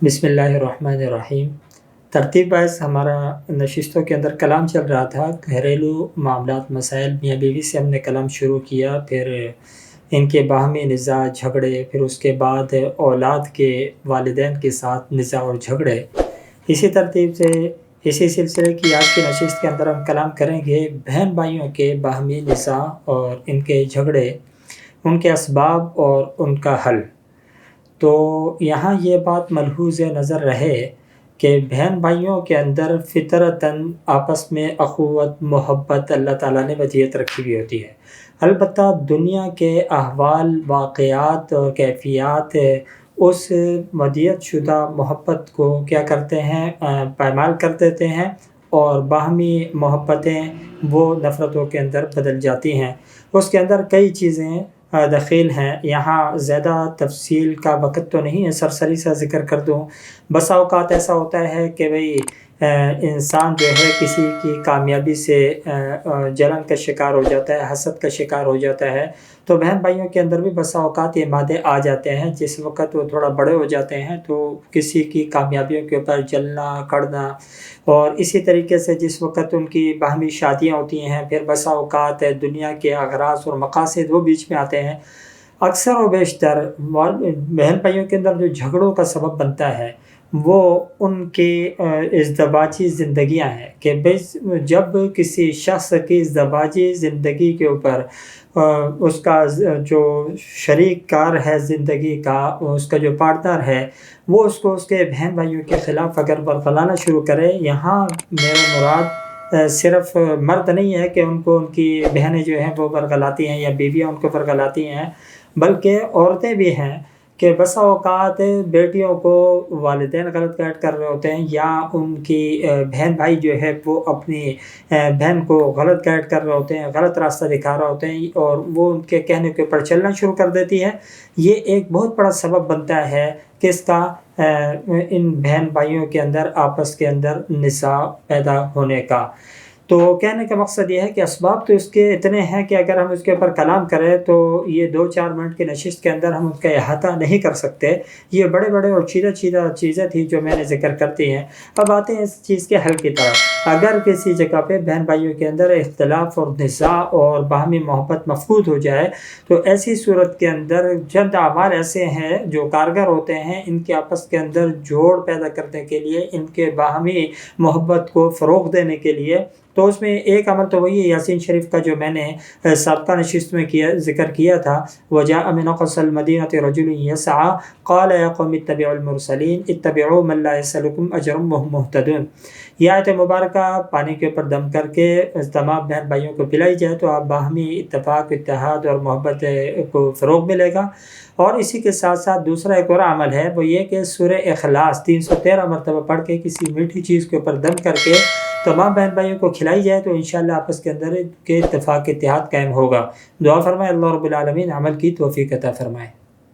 بسم اللہ الرحمن الرحیم۔ ترتیب باعث ہمارا نشستوں کے اندر کلام چل رہا تھا، گھریلو معاملات مسائل، میاں بیوی سے ہم نے کلام شروع کیا، پھر ان کے باہمی نزاع جھگڑے، پھر اس کے بعد اولاد کے والدین کے ساتھ نزاع اور جھگڑے۔ اسی ترتیب سے اسی سلسلے کی آج کی نشست کے اندر ہم کلام کریں گے بہن بھائیوں کے باہمی نزاع اور ان کے جھگڑے، ان کے اسباب اور ان کا حل۔ تو یہاں یہ بات ملحوظ نظر رہے کہ بہن بھائیوں کے اندر فطرتاً آپس میں اخوت محبت اللہ تعالیٰ نے ودیعت رکھی ہوئی ہوتی ہے۔ البتہ دنیا کے احوال واقعات اور کیفیات اس ودیعت شدہ محبت کو کیا کرتے ہیں، پامال کر دیتے ہیں، اور باہمی محبتیں وہ نفرتوں کے اندر بدل جاتی ہیں۔ اس کے اندر کئی چیزیں دخیل ہیں، یہاں زیادہ تفصیل کا وقت تو نہیں ہے، سرسری سا ذکر کر دوں۔ بسا اوقات ایسا ہوتا ہے کہ انسان جو ہے کسی کی کامیابی سے جلن کا شکار ہو جاتا ہے، حسد کا شکار ہو جاتا ہے، تو بہن بھائیوں کے اندر بھی بسا اوقات یہ مادے آ جاتے ہیں۔ جس وقت وہ تھوڑا بڑے ہو جاتے ہیں تو کسی کی کامیابیوں کے اوپر جلنا کڑنا، اور اسی طریقے سے جس وقت ان کی باہمی شادیاں ہوتی ہیں، پھر بسا اوقات دنیا کے اغراض اور مقاصد وہ بیچ میں آتے ہیں۔ اکثر و بیشتر بہن بھائیوں کے اندر جو جھگڑوں کا سبب بنتا ہے وہ ان کی ازدواجی زندگیاں ہیں، کہ جب کسی شخص کی ازدواجی زندگی کے اوپر اس کا جو شریک کار ہے زندگی کا، اس کا جو پارٹنر ہے، وہ اس کو اس کے بہن بھائیوں کے خلاف اگر ورغلانا شروع کرے، یہاں میرا مراد صرف مرد نہیں ہے کہ ان کو ان کی بہنیں جو ہیں وہ ورغلاتی ہیں یا بیویاں ان کو ورغلاتی ہیں، بلکہ عورتیں بھی ہیں کہ بسا اوقات بیٹیوں کو والدین غلط گائیڈ کر رہے ہوتے ہیں، یا ان کی بہن بھائی جو ہے وہ اپنی بہن کو غلط گائیڈ کر رہے ہوتے ہیں، غلط راستہ دکھا رہے ہوتے ہیں، اور وہ ان کے کہنے کے اوپر چلنا شروع کر دیتی ہے۔ یہ ایک بہت بڑا سبب بنتا ہے کس کا، ان بہن بھائیوں کے اندر آپس کے اندر نزاع پیدا ہونے کا۔ تو کہنے کا مقصد یہ ہے کہ اسباب تو اس کے اتنے ہیں کہ اگر ہم اس کے اوپر کلام کریں تو یہ 2-4 منٹ کی نشست کے اندر ہم اس کا احاطہ نہیں کر سکتے۔ یہ بڑے بڑے اور چیدہ چیزیں تھیں جو میں نے ذکر کرتی ہیں۔ اب آتے ہیں اس چیز کے حل کی طرف۔ اگر کسی جگہ پہ بہن بھائیوں کے اندر اختلاف اور نزاع اور باہمی محبت مفقود ہو جائے، تو ایسی صورت کے اندر چند اعمال ایسے ہیں جو کارگر ہوتے ہیں ان کے آپس کے اندر جوڑ پیدا کرنے کے لیے، ان کے باہمی محبت کو فروغ دینے کے لیے۔ تو اس میں ایک عمل تو وہی ہے یاسین شریف کا جو میں نے سابقہ نشست میں ذکر کیا تھا، وَجَاءَ مِنْ أَقْصَى الْمَدِينَةِ رَجُلٌ يَسْعَىٰ قَالَ يَا قَوْمِ اتَّبِعُوا الْمُرْسَلِينَ اتَّبِعُوا مَن لَّا يَسْأَلُكُمْ أَجْرًا وَهُم مُّهْتَدُونَ۔ یہ آیت مبارکہ پانی کے اوپر دم کر کے تمام بہن بھائیوں کو پلائی جائے تو آپ باہمی اتفاق اتحاد اور محبت کو فروغ ملے گا۔ اور اسی کے ساتھ ساتھ دوسرا ایک اور عمل ہے، وہ یہ کہ سورہ اخلاص 313 مرتبہ پڑھ کے کسی میٹھی چیز کے اوپر دم کر کے تمام بہن بھائیوں کو کھلائی جائے تو انشاءاللہ آپس کے اندر کے اتفاق اتحاد قائم ہوگا۔ دعا فرمائے اللہ رب العالمین عمل کی توفیق عطا فرمائے۔